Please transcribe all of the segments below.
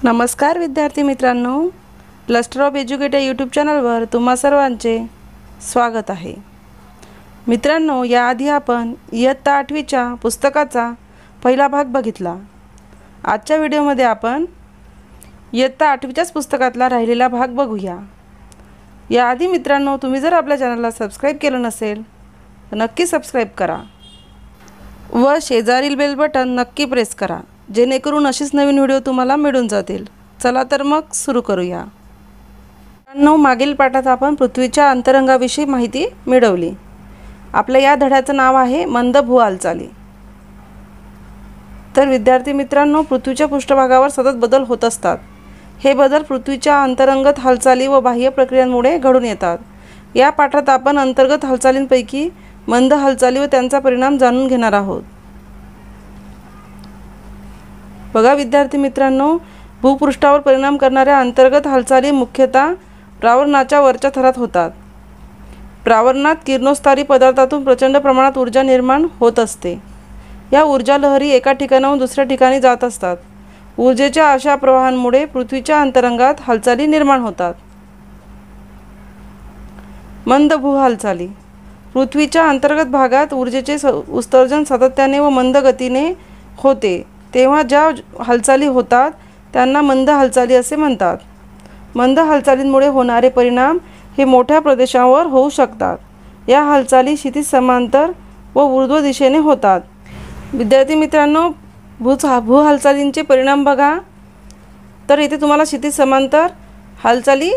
नमस्कार विद्यार्थी मित्रांनो, क्लस्टर ऑफ एज्युकेट या यूट्यूब चॅनलवर तुम्हा सर्वांचे स्वागत आहे। मित्रांनो, याआधी आपण इयत्ता 8वीच्या पुस्तकाचा पहिला भाग बघितला। आजच्या व्हिडिओमध्ये आपण इयत्ता 8वीच्याच पुस्तकातला राहिलेला भाग बघूया। याआधी मित्रांनो, तुम्ही जर आपल्या चॅनलला सबस्क्राइब केलं नसेल तर नक्की सबस्क्राइब करा व शेजारील बेल बटन नक्की प्रेस करा, जेणेकरून अशीच नवीन व्हिडिओ तुम्हाला मिळून जातील। चला तर मग सुरू करूया। मित्रांनो, मागील पाठात आपण पृथ्वीच्या अंतरंगाविषयी माहिती मिळवली। आपल्या या धड्याचं नाव आहे मंद भू हालचाली। तर विद्यार्थी मित्रांनो, पृथ्वीच्या पृष्ठभागावर सतत बदल होत असतात। हे बदल पृथ्वीच्या अंतर्गत हालचाली व बाह्य प्रक्रियांमुळे घडून येतात। या पाठात आपण अंतर्गत हालचालींपैकी मंद हालचाली व त्यांचा परिणाम जाणून घेणार आहोत। बघा विद्यार्थी मित्रांनो, भूपृष्ठावर परिणाम करणाऱ्या अंतर्गत हालचाली मुख्यतः प्रावरणाच्या वरच्या थरात होतात। प्रावरणात किरणोत्सारी पदार्थातून प्रचंड प्रमाणात ऊर्जा निर्माण होत असते। या ऊर्जा लहरी एका ठिकाणाहून दुसऱ्या ठिकाणी जात असतात। ऊर्जेच्या अशा प्रवाहांमुळे पृथ्वीच्या अंतरंगात हालचाली निर्माण होतात। मंद भू हालचाली। पृथ्वीच्या अंतर्गत भागात ऊर्जेचे उत्सर्जन सातत्याने व मंद गतीने होते, तेव्हा ज्या हालचाली होतात त्यांना मंद हालचाली असे म्हणतात। मंद हालचालींमुळे होणारे परिणाम हे मोठ्या प्रदेशावर होऊ शकतात। या हालचाली क्षितिज समांतर व ऊर्ध्व दिशेने होतात। विद्यार्थी मित्रांनो, भू हालचालींचे परिणाम बघा। तर इथे तुम्हाला क्षितिज समांतर हालचाली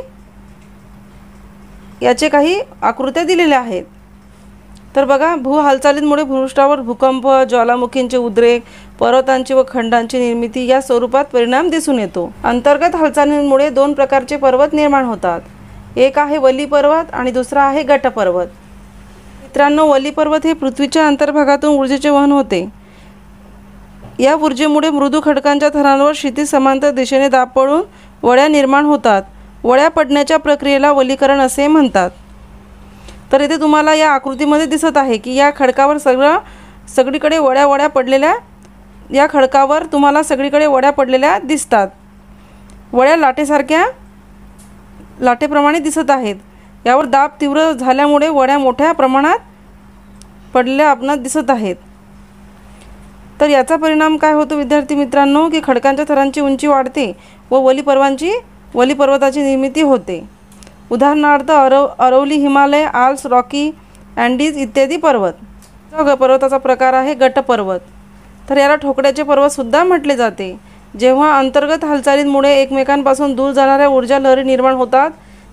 याचे काही आकृत्या दिलेल्या आहेत। तर बघा, भू हालचालींमुळे भूपृष्ठावर भूकंप, ज्वालामुखींचे उद्रेक, पर्वतांची व खंडांची निर्मिती या स्वरूपात परिणाम दिसून येतो। अंतर्गत हालचालींमुळे दोन प्रकारचे पर्वत निर्माण होतात। एक आहे वली पर्वत आणि दुसरा आहे गट पर्वत। मित्रांनो, वली पर्वत हे पृथ्वीच्या अंतर्भागातून ऊर्जेचे वहन होते। या ऊर्जेमुळे मृदू खडकांच्या थरांवर क्षितिज समांतर दिशेने दाब पडून वळ्या निर्माण होतात। वळ्या पडण्याच्या प्रक्रियेला वलीकरण असे म्हणतात। तर इथे तुम्हाला या आकृतीमध्ये दिसत आहे की या खडकावर सगळीकडे वळ्या पडलेल्या, या खडकावर तुम्हाला सगळीकडे वळ्या पडलेल्या दिसतात। वळ्या लाटेप्रमाणे दिसत आहेत। यावर दाब तीव्र झाल्यामुळे वळ्या मोठ्या प्रमाणात पडलेल्या आपणास दिसत आहेत। तर याचा परिणाम काय होतो विद्यार्थी मित्रांनो, की खडकांच्या थरांची उंची वाढते व वली पर्वताची निर्मिती होते। उदाहरणार्थ Aravalli, Himalaya, Alps, Rocky, Andes इत्यादी पर्वत। पर्वताचा प्रकार आहे गट पर्वत। तर याला ठोकड्याचे पर्वत सुद्धा म्हटले जाते। जेव्हा अंतर्गत हालचालींमुळे एकमेकांपासून दूर जाणाऱ्या ऊर्जा लहरी निर्माण होतात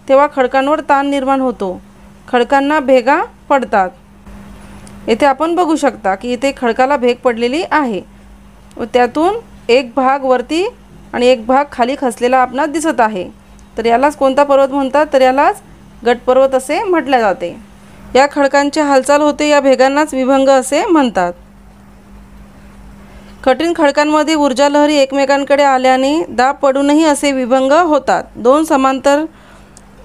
तेव्हा खडकांवर ताण निर्माण होतो। खडकांना भेगा पडतात। येथे आपण बघू शकता की इथे खडकाला भेग पडलेली आहे व त्यातून एक भाग वरती आणि एक भाग खाली खचलेला आपणास दिसत आहे। तर यालाच कोणता पर्वत म्हणतात, तर यालाच गट पर्वत असे म्हटले जाते। या खडकांची हालचाल होते, या भेगांनाच विभंग असे म्हणतात। कठीण खडकांमध्ये ऊर्जा लहरी एकमेकांकडे आल्याने दाब पडूनही असे विभंग होतात। दोन समांतर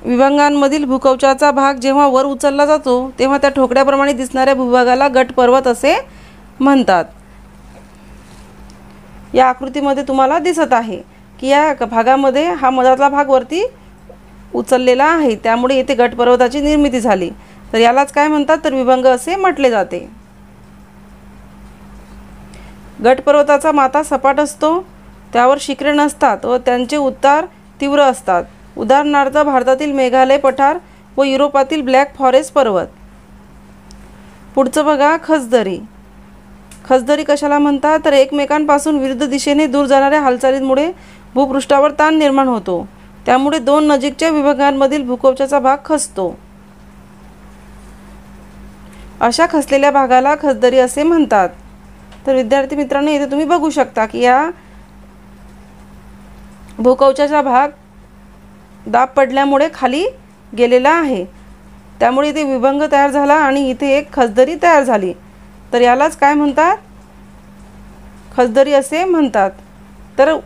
विभंगांमधील भूकवचाचा भाग जेव्हा वर उचलला जातो तेव्हा त्या ठोकड्याप्रमाणे दिसणाऱ्या भूभागाला गट पर्वत असे म्हणतात। या आकृतीमध्ये तुम्हाला दिसत आहे की या भागामध्ये हा मधातला भाग वरती उचललेला आहे, त्यामुळे येथे गट पर्वताची निर्मिती झाली। तर यालाच काय म्हणतात, तर विभंग असे म्हटले जाते। गट पर्वताचा माथा सपाट असतो, त्यावर शिखरे नसतात व त्यांचे उतार तीव्र असतात। उदाहरणार्थ भारतातील मेघालय पठार व युरोपातील ब्लॅक फॉरेस्ट पर्वत। पुढचं बघा, खचदरी। खचदरी कशाला म्हणतात, तर एकमेकांपासून विरुद्ध दिशेने दूर जाणाऱ्या हालचालींमुळे भूपृष्ठावर ताण निर्माण होतो, त्यामुळे दोन नजीकच्या विभागांमधील भूकवचाचा भाग खचतो। अशा खचलेल्या भागाला खचदरी असे म्हणतात। तर विद्यार्थी मित्रांनो, इथे तुम्ही बघू शकता की या भूकवचाचा भाग दाब पडल्यामुळे खाली गेलेला आहे, त्यामुळे इथे विभंग तयार झाला आणि इथे एक खचदरी तयार झाली। तर यालाच काय म्हणतात, खचदरी असे म्हणतात। तर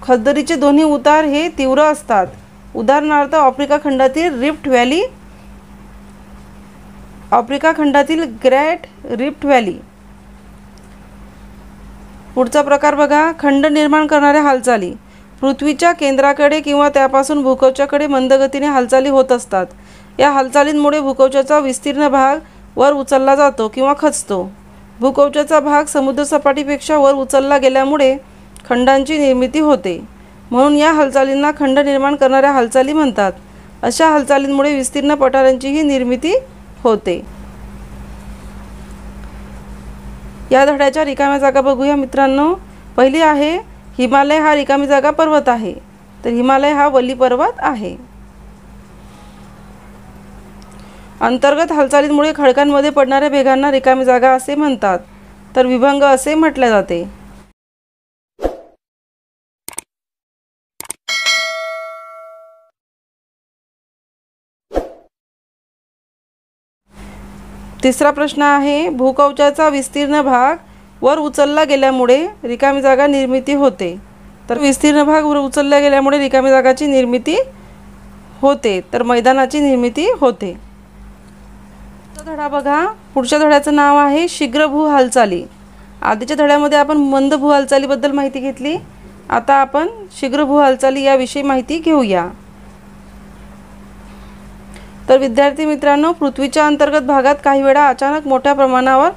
खचदरीचे दोन्ही उतार हे तीव्र असतात। उदाहरणार्थ आफ्रिका खंडातील ग्रेट रिफ्ट व्हॅली। पुढचा प्रकार बघा, खंड निर्माण करणाऱ्या हालचाली। पृथ्वीच्या केंद्राकडे किंवा त्यापासून भूकवचाकडे मंदगतीने हालचाली होत असतात. या हालचालींमुळे भूकवचाचा विस्तीर्ण भाग वर उचलला जातो किंवा खचतो. भूकवचाचा भाग समुद्रसपाटीपेक्षा वर उचलला गेल्यामुळे खंडांची निर्मिती होते. म्हणून या हालचालींना खंड निर्माण करणाऱ्या हालचाली म्हणतात. अशा हालचालींमुळे विस्तीर्ण पठारांचीही निर्मिती होते. या धड्याच्या रिकाम्या जागा बघूया मित्रांनो. पहिली आहे हिमालय हा रिकामी जागा पर्वत आहे. तर हिमालय हा वली पर्वत आहे. अंतर्गत हालचालींमुळे खडकांमध्ये पडणाऱ्या भेगांना रिकामी जागा असे म्हणतात. तर विभंग असे म्हटले जाते. तिसरा प्रश्न आहे भूकवचाचा विस्तीर्ण भाग वर उचलला गेल्यामुळे रिकामी जागा निर्मिती होते. तर विस्तीर्ण भाग वर उचलला गेल्यामुळे रिकामी जागाची निर्मिती होते. तर मैदानाची निर्मिती होते. धडा बघा. पुढच्या धड्याचं नाव आहे शीघ्र भू हालचाली. आधीच्या धड्यामध्ये आपण मंद भू हालचालीबद्दल माहिती घेतली. आता आपण शीघ्र भू हालचाली याविषयी माहिती घेऊया. तर विद्यार्थी मित्रांनो, पृथ्वीच्या अंतर्गत भागात काही वेळा अचानक मोठ्या प्रमाणावर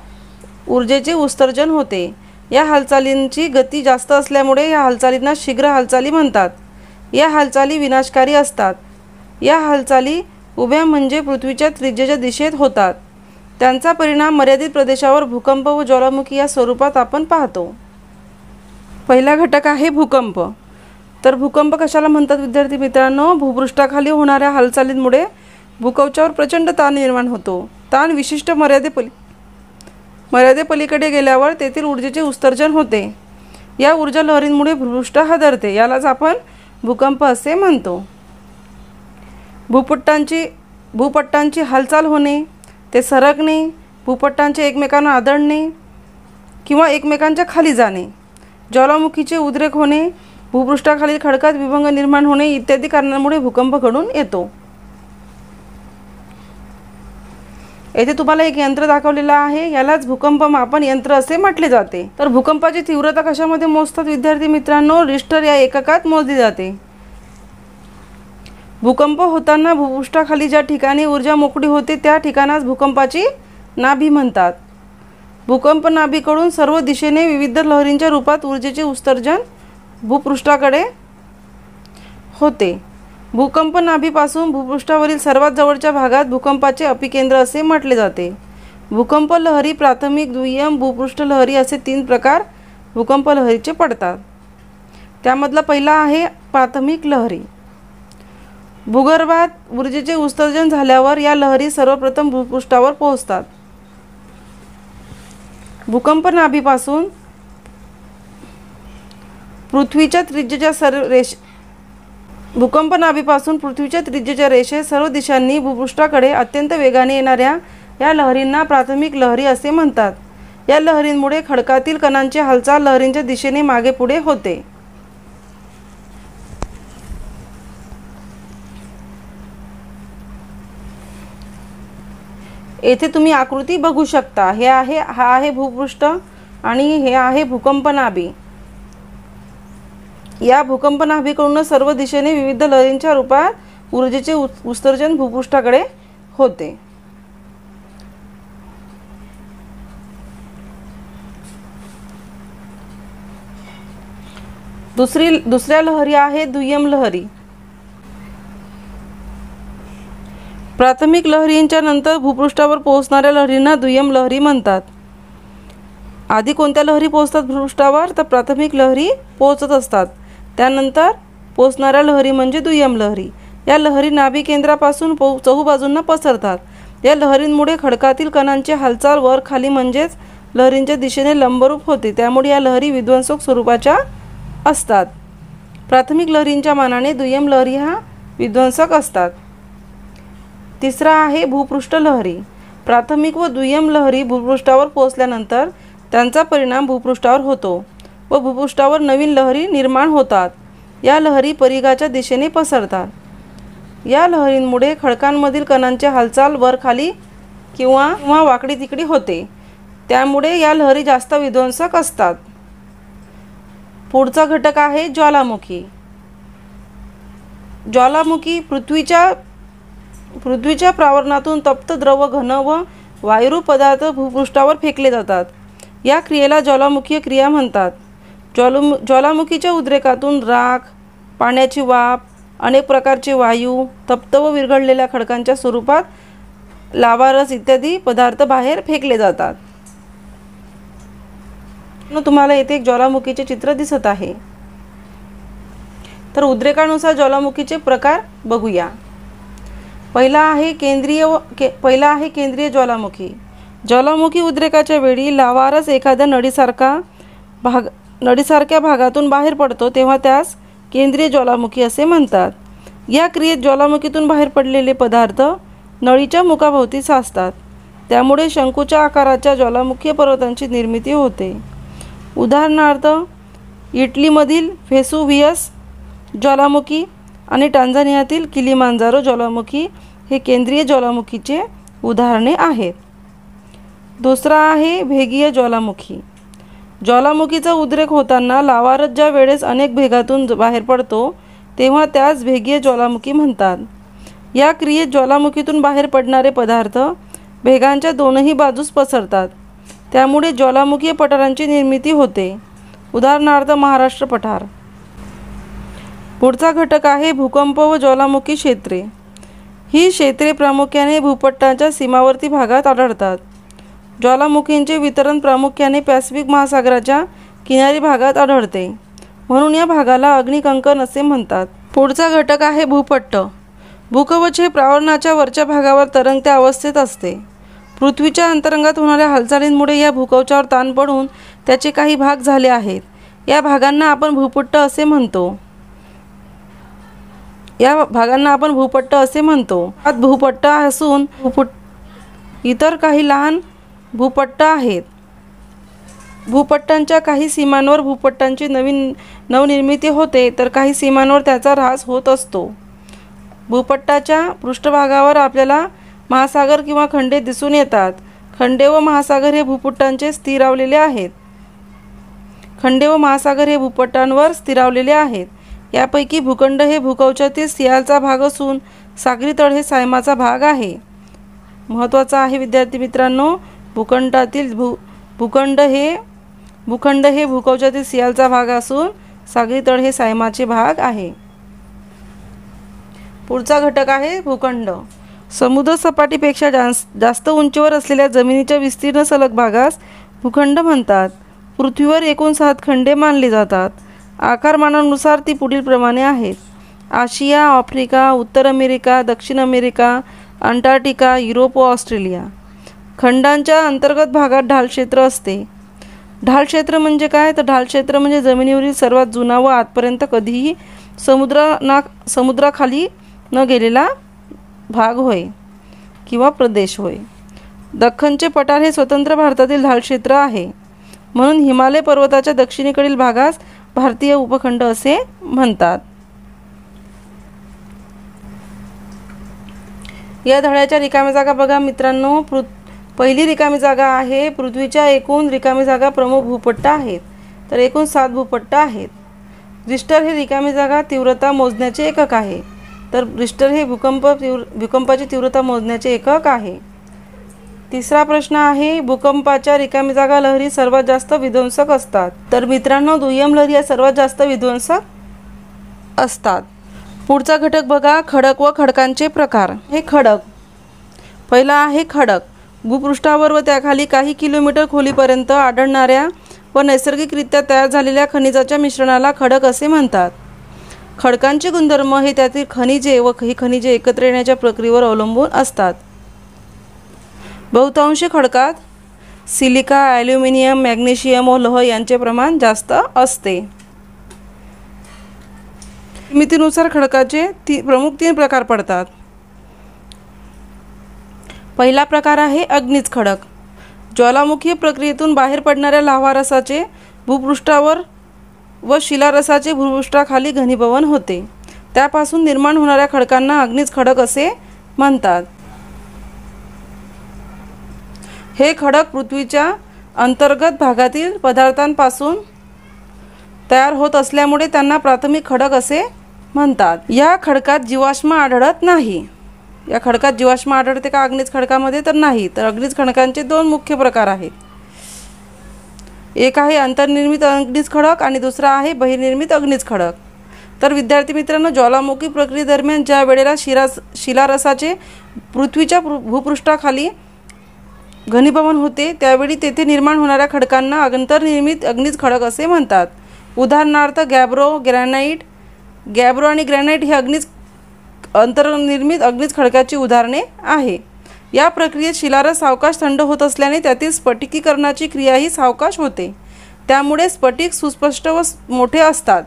ऊर्जेचे उत्सर्जन होते. या हालचालींची गती जास्त असल्यामुळे या हालचालींना शीघ्र हालचाली म्हणतात. या हालचाली विनाशकारी असतात. या हालचाली उभ्या म्हणजे पृथ्वीच्या त्रिज्येच्या दिशेत होतात. त्यांचा परिणाम मर्यादित प्रदेशावर भूकंप व ज्वालामुखी या स्वरूपात आपण पाहतो. पहिला घटक आहे भूकंप. तर भूकंप कशाला म्हणतात विद्यार्थी मित्रांनो? भूपृष्ठाखाली होणाऱ्या हालचालींमुळे भूकवचावर प्रचंड ताण निर्माण होतो. ताण विशिष्ट मर्यादेपलीकडे गेल्यावर तेथील ऊर्जेचे उत्सर्जन होते. या ऊर्जा लहरींमुळे भूपृष्ठ हादरते. यालाच आपण भूकंप असे म्हणतो. भूपट्टांची हालचाल होणे, ते सरकणे, भूपट्टांचे एकमेकांना आदळणे किंवा एकमेकांच्या खाली जाणे, ज्वालामुखीचे उद्रेक होणे, भूपृष्ठाखालील खडकात विभंग निर्माण होणे इत्यादी कारणांमुळे भूकंप घडून येतो. येथे तुम्हाला एक यंत्र दाखवलेलं आहे. यालाच भूकंप मापन यंत्र असे म्हटले जाते. तर भूकंपाची तीव्रता कशामध्ये मोजतात विद्यार्थी मित्रांनो? रिश्टर या एककात मोजली जाते. भूकंप होताना भूपृष्ठाखाली ज्या ठिकाणी ऊर्जा मोकळी होते त्या ठिकाणास भूकंपाची नाभी म्हणतात. भूकंप नाभीकडून सर्व दिशेने विविध लहरींच्या रूपात ऊर्जेचे उत्सर्जन भूपृष्ठाकडे होते. भूकंप नाभीपासून भूपृष्ठावरील सर्वात जवळच्या भागात भूकंपाचे अपिकेंद्र असे म्हटले जाते. भूकंप लहरी प्राथमिक, दुय्यम, भूपृष्ठ लहरी असे 3 प्रकार भूकंप लहरीचे पडतात. त्यामधला पहिला आहे प्राथमिक लहरी. भूगर्भात ऊर्जेचे उत्सर्जन झाल्यावर या लहरी सर्वप्रथम भूपृष्ठावर पोहोचतात. भूकंप नाभीपासून पृथ्वीच्या त्रिज्येच्या रेषेत सर्व दिशांनी भूपृष्ठाकडे अत्यंत वेगाने येणाऱ्या या लहरींना प्राथमिक लहरी असे म्हणतात. या लहरींमुळे खडकातील कणांची हालचाल लहरींच्या दिशेने मागे पुढे होते. येथे तुम्ही आकृती बघू शकता. हा आहे भूपृष्ठ आणि हे आहे भूकंप नाभी. या भूकंप नाभीकडून सर्व दिशेने विविध लहरींच्या रूपात ऊर्जेचे उत्सर्जन भूपृष्ठाकडे होते. दुसऱ्या लहरी आहे दुय्यम लहरी. प्राथमिक लहरींच्या नंतर भूपृष्ठावर पोहोचणाऱ्या लहरींना दुय्यम लहरी म्हणतात. आधी कोणत्या लहरी पोहोचतात भूपृष्ठावर? तर प्राथमिक लहरी पोहोचत असतात. त्यानंतर पोहोचणाऱ्या लहरी म्हणजे दुय्यम लहरी. या लहरी नाभी केंद्रापासून चहूबाजूंना पसरतात. या लहरींमुळे खडकातील कणांची हालचाल वर खाली म्हणजेच लहरींच्या दिशेने लंबरूप होते. त्यामुळे या लहरी विध्वंसक स्वरूपाच्या असतात. प्राथमिक लहरींच्या मानाने दुय्यम लहरी हा विध्वंसक असतात. तिसरा आहे भूपृष्ठ लहरी. प्राथमिक व दुय्यम लहरी भूपृष्ठावर पोहोचल्यानंतर त्यांचा परिणाम भूपृष्ठावर होतो व भूपृष्ठावर नवीन लहरी निर्माण होतात. या लहरी परिघाच्या दिशेने पसरतात. या लहरींमुळे खडकांमधील कणांची हालचाल वर खाली किंवा वाकडी तिकडी होते. त्यामुळे या लहरी जास्त विध्वंसक असतात. पुढचा घटक आहे ज्वालामुखी. ज्वालामुखी पृथ्वीच्या प्रावरणातून तप्त द्रव घन व वायुरूप पदार्थ भूपृष्ठावर फेकले जातात. या क्रियेला ज्वालामुखीय क्रिया म्हणतात. ज्वालामुखीच्या उद्रेकातून राख, पाण्याची वाफ, अनेक प्रकारचे वायू, तप्त व विरघळलेल्या खडकांच्या स्वरूपात लावारस इत्यादी पदार्थ बाहेर फेकले जातात. तुम्हाला येथे एक ज्वालामुखीचे चित्र दिसत आहे. तर उद्रेकानुसार ज्वालामुखीचे प्रकार बघूया. पहिला आहे केंद्रीय ज्वालामुखी. ज्वालामुखी उद्रेकाच्या वेळी लावारस एखाद्या नळीसारख्या भागातून बाहेर पडतो तेव्हा त्यास केंद्रीय ज्वालामुखी असे म्हणतात. या क्रियेत ज्वालामुखीतून बाहेर पडलेले पदार्थ नळीच्या मुखाभोवती साचतात. त्यामुळे शंकूच्या आकाराच्या ज्वालामुखीय पर्वतांची निर्मिती होते. उदाहरणार्थ इटलीमधील व्हेसुव्हियस ज्वालामुखी आणि टांझानियातील किलिमांजारो ज्वालामुखी हे केंद्रीय ज्वालामुखीचे उदाहरणे आहेत. दुसरा आहे भेगीय ज्वालामुखी. ज्वालामुखीचा उद्रेक होताना लावारस ज्या वेळेस अनेक भेगातून बाहेर पडतो तेव्हा त्यास भेगीय ज्वालामुखी म्हणतात. या क्रियेत ज्वालामुखीतून बाहेर पडणारे पदार्थ भेगांच्या दोनही बाजूस पसरतात. त्यामुळे ज्वालामुखीय पठारांची निर्मिती होते. उदाहरणार्थ महाराष्ट्र पठार. पुढचा घटक आहे भूकंप व ज्वालामुखी क्षेत्रे. ही क्षेत्रे प्रामुख्याने भूपट्टाच्या सीमावर्ती भागात आढळतात. ज्वालामुखींचे वितरण प्रामुख्याने पॅसिफिक महासागराच्या किनारी भागात आढळते, म्हणून या भागाला अग्निकंकण असे म्हणतात. पुढचा घटक आहे भूपट्ट. भूकवच हे प्रावरणाच्या वरच्या भागावर तरंगत्या अवस्थेत असते. पृथ्वीच्या अंतरंगात होणाऱ्या हालचालींमुळे या भूकवचावर ताण पडून त्याचे काही भाग झाले आहेत. या भागांना आपण भूपट्ट असे म्हणतो. यात भूपट्ट असून इतर काही लहान भूपट्ट आहेत. भूपट्टांच्या काही सीमांवर भूपट्टांची नवनिर्मिती होते तर काही सीमांवर त्याचा ऱ्हास होत असतो. भूपट्टाच्या पृष्ठभागावर आपल्याला महासागर किंवा खंडे दिसून येतात. खंडे व महासागर हे भूपट्टांचे स्थिरावलेले आहेत. खंडे व महासागर हे भूपट्टांवर स्थिरावलेले आहेत. यापैकी भूखंड हे भूकवचातील सियालचा भाग असून सागरी तळ हे सायमाचा भाग आहे. महत्त्वाचा आहे विद्यार्थी मित्रांनो, भूखंड हे भूकवचातील सियालचा भाग असून सागरी तळ हे सायमाचे भाग आहे. पुढचा घटक आहे भूखंड. समुद्र सपाटीपेक्षा जास्त उंचीवर असलेल्या जमिनीच्या विस्तीर्ण सलग भागास भूखंड म्हणतात. पृथ्वीवर एकूण 7 खंडे मानली जातात. आकारमानानुसार ती पुढील प्रमाणे आहेत: आशिया, आफ्रिका, उत्तर अमेरिका, दक्षिण अमेरिका, अंटार्क्टिका, युरोप व ऑस्ट्रेलिया. खंडांच्या अंतर्गत भागात ढालक्षेत्र असते. ढालक्षेत्र म्हणजे काय? तर ढालक्षेत्र म्हणजे जमिनीवरील सर्वात जुना व आजपर्यंत कधीही समुद्राखाली न गेलेला भाग होय किंवा प्रदेश होय. दख्खनचे पठार हे स्वतंत्र भारतातील ढालक्षेत्र आहे, म्हणून हिमालय पर्वताच्या दक्षिणेकडील भागास भारतीय उपखंड असे म्हणतात. या धड्याच्या रिकाम्या जागा बघा मित्रांनो. पहिली रिकामी जागा आहे पृथ्वीच्या एकूण रिकामी जागा प्रमुख भूपट्ट आहेत. तर एकूण 7 भूपट्ट आहेत. रिश्टर हे रिकामी जागा तीव्रता मोजण्याचे एकक आहे. तर रिश्टर हे भूकंपाची तीव्रता मोजण्याचे एकक आहे. तिसरा प्रश्न आहे भूकंपाच्या रिकामी जागा लहरी सर्वात जास्त विध्वंसक असतात. तर मित्रांनो दुय्यम लहरी या सर्वात जास्त विध्वंसक असतात. पुढचा घटक बघा खडक व खडकांचे प्रकार. हे खडक. पहिला आहे खडक. भूपृष्ठावर व त्याखाली काही किलोमीटर खोलीपर्यंत आढळणाऱ्या व नैसर्गिकरित्या तयार झालेल्या खनिजाच्या मिश्रणाला खडक असे म्हणतात. खडकांचे गुणधर्म हे त्यातील खनिजे व ही खनिजे एकत्र येण्याच्या प्रक्रियेवर अवलंबून असतात. बहुतांश खडकात सिलिका, ॲल्युमिनियम, मॅग्नेशियम व लोह यांचे प्रमाण जास्त असते. निर्मितीनुसार खडकाचे प्रमुख 3 प्रकार पडतात. पहिला प्रकार आहे अग्नीज खडक. ज्वालामुखीय प्रक्रियेतून बाहेर पडणाऱ्या लाव्हारसाचे भूपृष्ठावर व शिलारसाचे भूपृष्ठाखाली घनीभवन होते. त्यापासून निर्माण होणाऱ्या खडकांना अग्नीज खडक असे म्हणतात. हे खडक पृथ्वीच्या अंतर्गत भागातील पदार्थांपासून तयार होत असल्यामुळे त्यांना प्राथमिक खडक असे म्हणतात. या खडकात जीवाश्म आढळत नाही. या खडकात जीवाश्म आढळते का अग्निज खडकामध्ये? तर नाही. तर अग्निज खडकांचे दोन मुख्य प्रकार आहेत. एक आहे अंतर्निर्मित अग्निज खडक आणि दुसरा आहे बहिर्निर्मित अग्निज खडक. तर विद्यार्थी मित्रांनो, ज्वालामुखी प्रक्रियेदरम्यान ज्या वेळेला शिलारसाचे पृथ्वीच्या भूपृष्ठाखाली घनीभवन होते त्यावेळी तेथे निर्माण होणाऱ्या खडकांना अंतर्निर्मित अग्निज खडक असे म्हणतात. उदाहरणार्थ गॅब्रो आणि ग्रॅनाइट हे अंतर्निर्मित अग्निज खडकाची उदाहरणे आहे. या प्रक्रियेत शिलारस सावकाश थंड होत असल्याने त्यातील स्फटिकीकरणाची क्रियाही सावकाश होते. त्यामुळे स्फटिक सुस्पष्ट व मोठे असतात.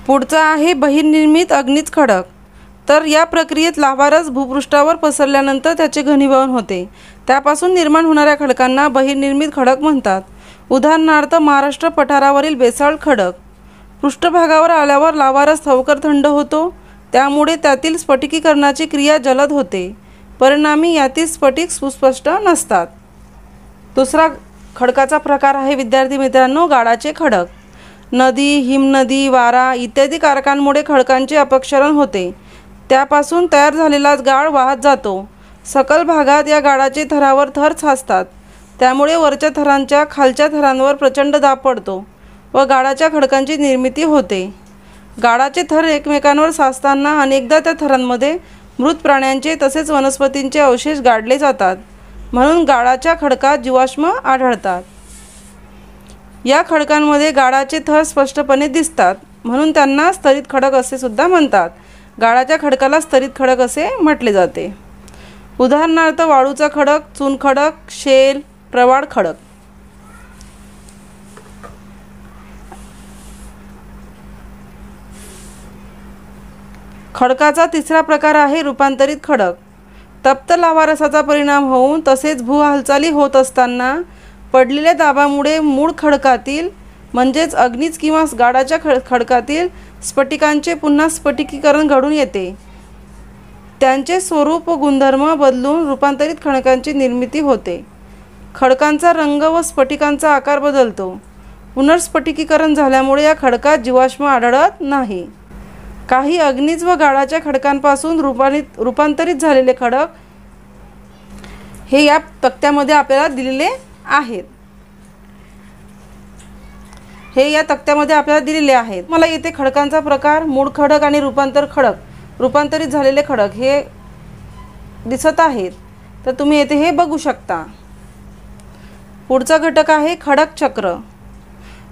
पुढचा आहे बहिर्निर्मित अग्निज खडक. तर या प्रक्रियेत लाव्हारस भूपृष्ठावर पसरल्यानंतर त्याचे घनीभवन होते. त्यापासून निर्माण होणाऱ्या खडकांना बहिर्निर्मित खडक म्हणतात. उदाहरणार्थ महाराष्ट्र पठारावरील बेसाल्ट खडक. पृष्ठभागावर आल्यावर लाव्हारस लवकर थंड होतो, त्यामुळे त्यातील स्फटिकीकरणाची क्रिया जलद होते. परिणामी यातील स्फटिक सुस्पष्ट नसतात. दुसरा खडकाचा प्रकार आहे विद्यार्थी मित्रांनो गाळाचे खडक. नदी, हिमनदी, वारा इत्यादी कारकांमुळे खडकांचे अपक्षरण होते. त्यापासून तयार झालेला गाळ वाहत जातो. सखल भागात या गाळाचे थरावर थर साचतात. त्यामुळे वरच्या थरांच्या खालच्या थरांवर प्रचंड दाब पडतो व गाळाच्या खडकांची निर्मिती होते. गाळाचे थर एकमेकांवर साचताना अनेकदा त्या थरांमध्ये मृत प्राण्यांचे तसेच वनस्पतींचे अवशेष गाडले जातात. म्हणून गाळाच्या खडकात जीवाश्म आढळतात. या खडकांमध्ये गाळाचे थर स्पष्टपणे दिसतात, म्हणून त्यांना स्तरित खडक असे सुद्धा म्हणतात. गाळाच्या खडकाला स्तरित खडक असे म्हटले जाते. उदाहरणार्थ वाळूचा खडक, चुनखडक, शेल, प्रवाळ खडक. खडकाचा तिसरा प्रकार आहे रूपांतरित खडक. तप्त लाव्हारसाचा परिणाम होऊन तसेच भू हालचाली होत असताना पडलेल्या दाबामुळे मूळ खडकातील म्हणजेच अग्निज किंवा गाळाच्या खडकातील स्फटिकांचे पुन्हा स्फटिकीकरण घडून येते. त्यांचे स्वरूप व गुणधर्म बदलून रूपांतरित खडकांची निर्मिती होते. खडकांचा रंग व स्फटिकांचा आकार बदलतो. पुनर्स्फटिकीकरण झाल्यामुळे या खडकात जीवाश्म आढळत नाही. काही अग्निज व गाळाच्या खडकांपासून रूपांतरित झालेले खडक हे या तक्त्यामध्ये आपल्याला दिलेले आहेत. मला येथे खडकांचा प्रकार, मूळ खडक आणि रूपांतरित झालेले खडक हे दिसत आहेत. तर तुम्ही येथे हे बघू शकता. पुढचा घटक आहे खडक चक्र.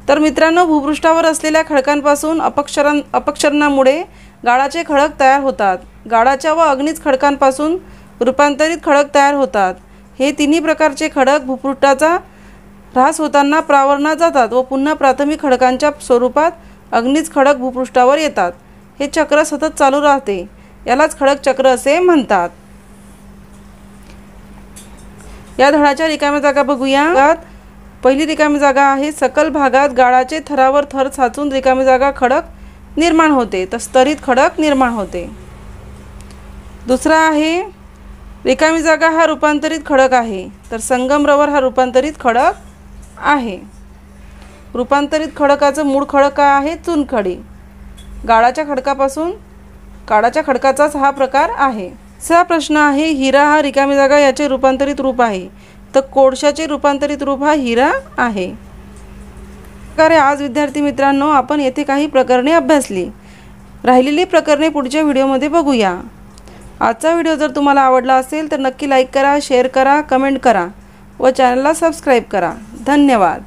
तर मित्रांनो, भूपृष्ठावर असलेल्या खडकांपासून अपक्षरणामुळे गाळाचे खडक तयार होतात. गाळाच्या व अग्निज खडकांपासून रूपांतरित खडक तयार होतात. हे तिन्ही प्रकारचे खडक भूपृष्ठाचा ऱ्हास होताना प्रावरणात जातात व पुन्हा प्राथमिक खडकांच्या स्वरूपात अग्निज खडक भूपृष्ठावर येतात. हे चक्र सतत चालू राहते. यालाच खडक चक्र असे म्हणतात. या धड्याच्या रिकाम्या जागा बघूया. पहिली रिकामी जागा आहे सकल भागात गाळाचे थरावर थर साचून रिकामी जागा खडक निर्माण होते, तर स्तरित खडक निर्माण होते. दुसरा आहे रिकामी जागा हा रूपांतरित खडक आहे, तर संगमरवर हा रूपांतरित खडक आहे. रूपांतरित खडकाचं मूळ खडक काय आहे? चुनखडी. गाळाच्या खडकाचाच हा प्रकार आहे. सा प्रश्न आहे हिरा हा रिकामी जागा याचे रूपांतरित रूप आहे, तर कोळशाचे रूपांतरित रूप हा हिरा आहे. आज विद्यार्थी मित्रांनो आपण येथे काही प्रकरणे अभ्यासली. राहिलेली प्रकरणे पुढच्या व्हिडिओमध्ये बघूया. आजचा व्हिडिओ जर तुम्हाला आवडला असेल तर नक्की लाईक करा, शेअर करा, कमेंट करा व चॅनलला सबस्क्राईब करा. धन्यवाद.